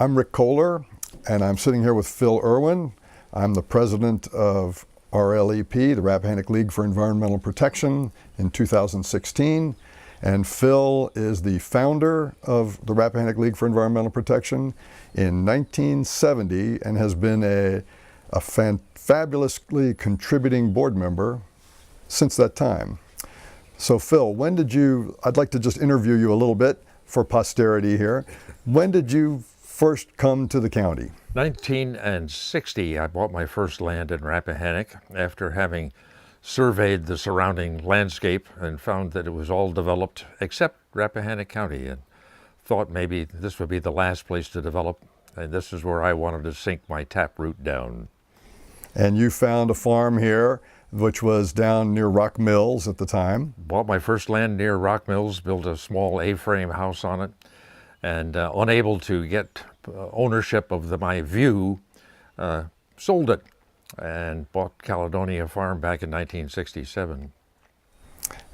I'm Rick Kohler, and I'm sitting here with Phil Irwin. I'm the president of RLEP, the Rappahannock League for Environmental Protection, in 2016. And Phil is the founder of the Rappahannock League for Environmental Protection in 1970 and has been a fabulously contributing board member since that time. So Phil, I'd like to just interview you a little bit for posterity here. When did you first come to the county? 1960, I bought my first land in Rappahannock after having surveyed the surrounding landscape and found that it was all developed except Rappahannock County, and thought maybe this would be the last place to develop, and this is where I wanted to sink my taproot down. And you found a farm here, which was down near Rock Mills at the time. Bought my first land near Rock Mills, built a small A-frame house on it, and unable to get ownership of my view, sold it and bought Caledonia Farm back in 1967.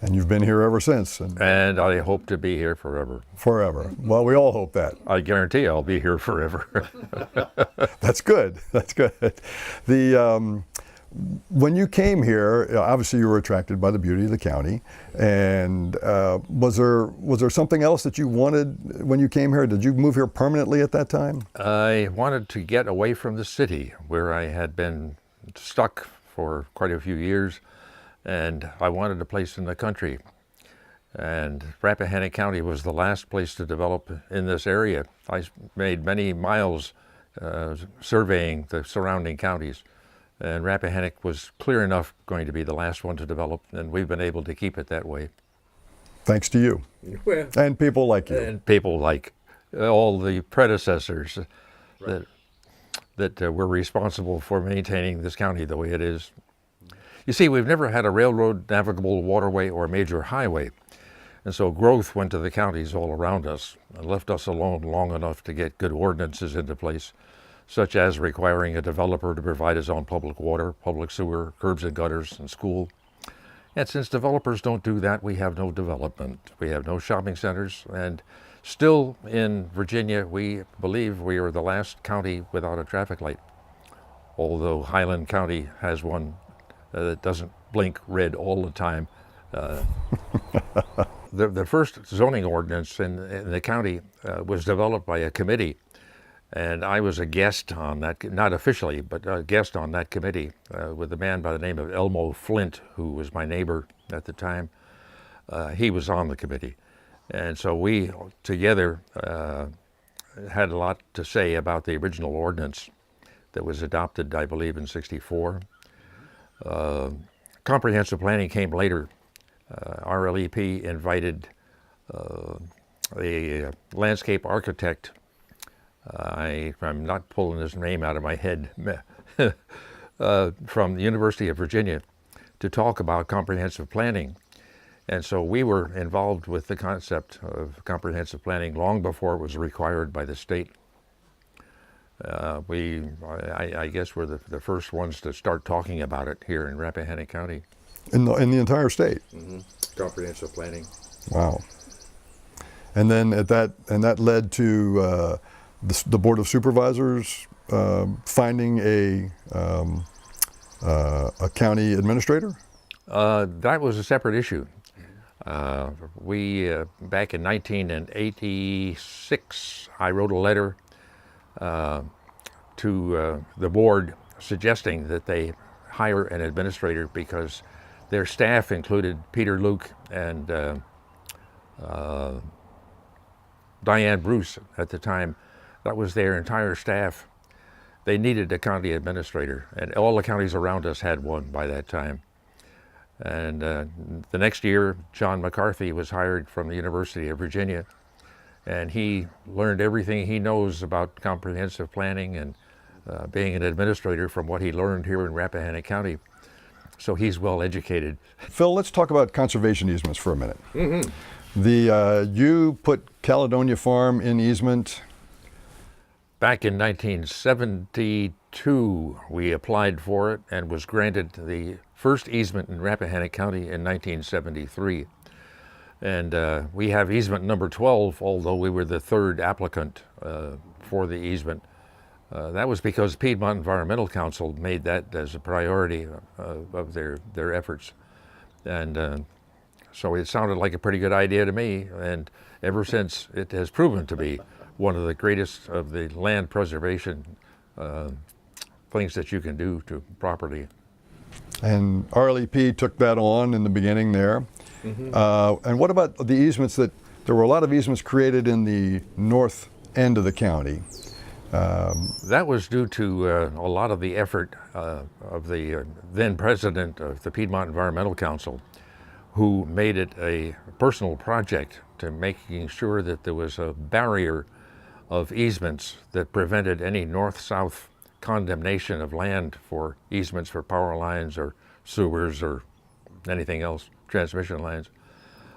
And you've been here ever since. And I hope to be here forever. Forever. Well, we all hope that. I guarantee I'll be here forever. That's good. That's good. When you came here, obviously you were attracted by the beauty of the county. And was there something else that you wanted when you came here? Did you move here permanently at that time? I wanted to get away from the city where I had been stuck for quite a few years. And I wanted a place in the country. And Rappahannock County was the last place to develop in this area. I made many miles surveying the surrounding counties. And Rappahannock was clear enough going to be the last one to develop, and we've been able to keep it that way. Thanks to you. Well, and people like you. And people like all the predecessors right. that were responsible for maintaining this county the way it is. You see, we've never had a railroad, navigable waterway, or a major highway. And so growth went to the counties all around us and left us alone long enough to get good ordinances into place, such as requiring a developer to provide his own public water, public sewer, curbs and gutters, and school. And since developers don't do that, we have no development. We have no shopping centers, and still in Virginia, we believe we are the last county without a traffic light, although Highland County has one that doesn't blink red all the time. The first zoning ordinance in the county was developed by a committee, and I was a guest on that, not officially, but a guest on that committee with a man by the name of Elmo Flint, who was my neighbor at the time. He was on the committee. And so we together had a lot to say about the original ordinance that was adopted, I believe, in '64. Comprehensive planning came later. RLEP invited a landscape architect. I'm not pulling his name out of my head, from the University of Virginia to talk about comprehensive planning. And so we were involved with the concept of comprehensive planning long before it was required by the state. I guess we're the first ones to start talking about it here in Rappahannock County. In the entire state? Mm-hmm. Comprehensive planning. Wow. And then that led to the Board of Supervisors finding a county administrator? That was a separate issue. We, back in 1986, I wrote a letter to the board suggesting that they hire an administrator because their staff included Peter Luke and Diane Bruce at the time. That was their entire staff. They needed a county administrator, and all the counties around us had one by that time. And the next year, John McCarthy was hired from the University of Virginia, and he learned everything he knows about comprehensive planning and being an administrator from what he learned here in Rappahannock County. So he's well educated. Phil, let's talk about conservation easements for a minute. Mm-hmm. You put Caledonia Farm in easement. Back in 1972, we applied for it and was granted the first easement in Rappahannock County in 1973. And we have easement number 12, although we were the third applicant for the easement. That was because Piedmont Environmental Council made that as a priority of their efforts. And so it sounded like a pretty good idea to me, and ever since it has proven to be one of the greatest of the land preservation things that you can do to property. And RLEP took that on in the beginning there. And what about the easements there were a lot of easements created in the north end of the county? That was due to a lot of the effort of the then president of the Piedmont Environmental Council, who made it a personal project to making sure that there was a barrier of easements that prevented any north-south condemnation of land for easements for power lines or sewers or anything else, transmission lines.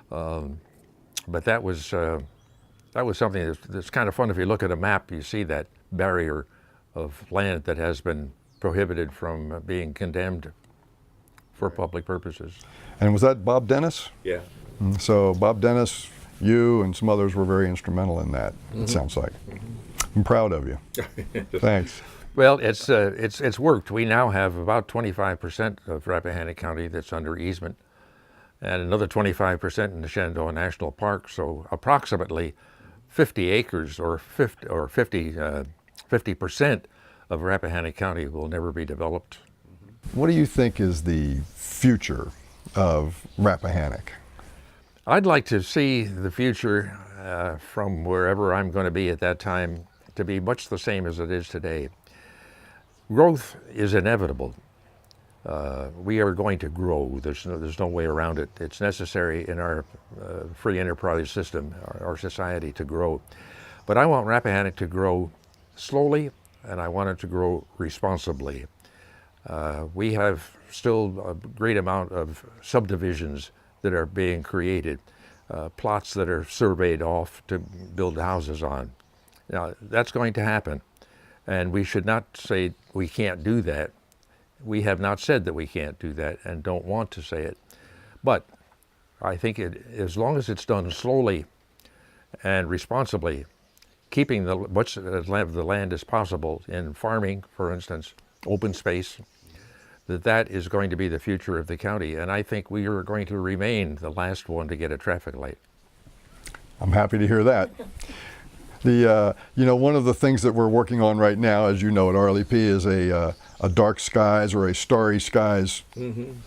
But that was something that's kind of fun. If you look at a map, you see that barrier of land that has been prohibited from being condemned for public purposes. And was that Bob Dennis? Yeah. So Bob Dennis, you and some others were very instrumental in that, it sounds like. I'm proud of you. Thanks. Well, it's worked. We now have about 25% of Rappahannock County that's under easement, and another 25% in the Shenandoah National Park. So approximately 50 acres or 50% of Rappahannock County will never be developed. What do you think is the future of Rappahannock? I'd like to see the future from wherever I'm going to be at that time to be much the same as it is today. Growth is inevitable. We are going to grow. There's no way around it. It's necessary in our free enterprise system, our society, to grow. But I want Rappahannock to grow slowly, and I want it to grow responsibly. We have still a great amount of subdivisions that are being created, plots that are surveyed off to build houses on. Now, that's going to happen, and we should not say we can't do that. We have not said that we can't do that and don't want to say it. But I think as long as it's done slowly and responsibly, keeping much of the land as possible in farming, for instance, open space, that is going to be the future of the county. And I think we are going to remain the last one to get a traffic light. I'm happy to hear that. One of the things that we're working on right now, as you know, at RLEP is a dark skies or a starry skies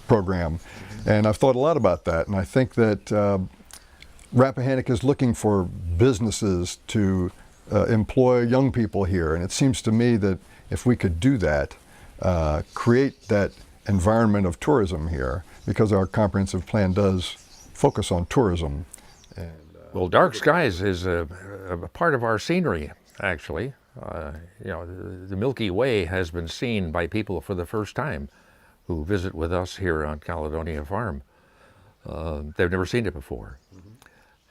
program. And I've thought a lot about that. And I think that Rappahannock is looking for businesses to employ young people here. And it seems to me that if we could do that, create that environment of tourism here, because our comprehensive plan does focus on tourism. And, well, dark skies is a part of our scenery, actually. The Milky Way has been seen by people for the first time who visit with us here on Caledonia Farm. They've never seen it before.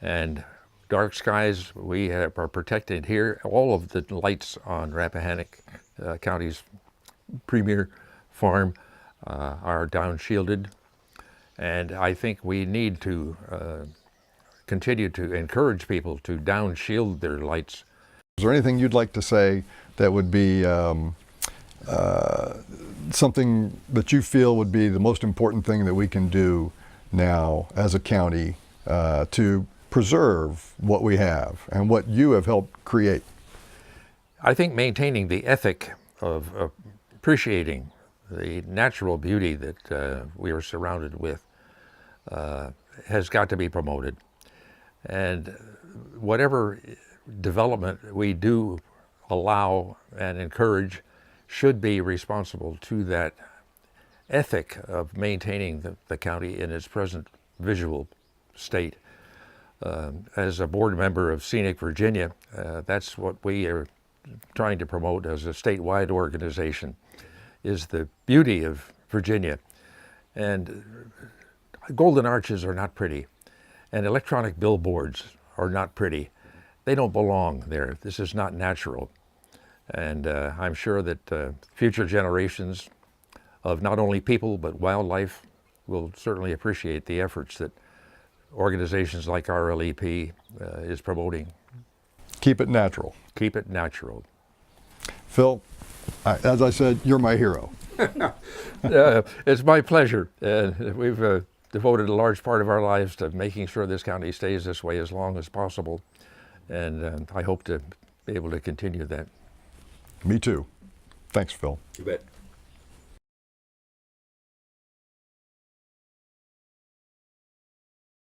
And dark skies, we are protected here. All of the lights on Rappahannock County's premier farm are down-shielded, and I think we need to continue to encourage people to down-shield their lights. Is there anything you'd like to say that would be something that you feel would be the most important thing that we can do now as a county to preserve what we have and what you have helped create? I think maintaining the ethic of appreciating the natural beauty that we are surrounded with has got to be promoted. And whatever development we do allow and encourage should be responsible to that ethic of maintaining the county in its present visual state. As a board member of Scenic Virginia, that's what we are trying to promote as a statewide organization, is the beauty of Virginia. And golden arches are not pretty, and electronic billboards are not pretty. They don't belong there. This is not natural. And I'm sure that future generations of not only people but wildlife will certainly appreciate the efforts that organizations like RLEP is promoting. Keep it natural. Keep it natural. Phil, as I said, you're my hero. It's my pleasure. We've devoted a large part of our lives to making sure this county stays this way as long as possible, and I hope to be able to continue that. Me too. Thanks, Phil. You bet.